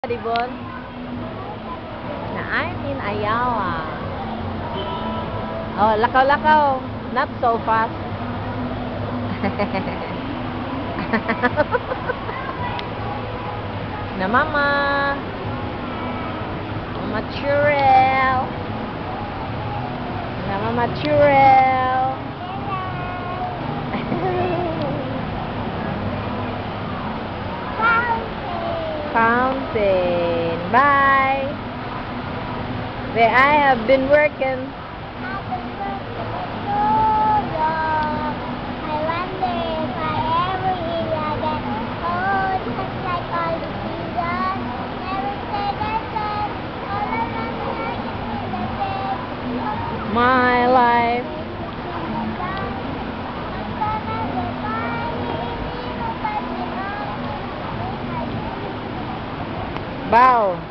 Dibon? Na I'm in Ayala. Oh, lakaw-lakaw. Not so fast. Na mama. Mama Churel. Na mama Churel. Fountain. Bye. Where I have been working. My life. Bow.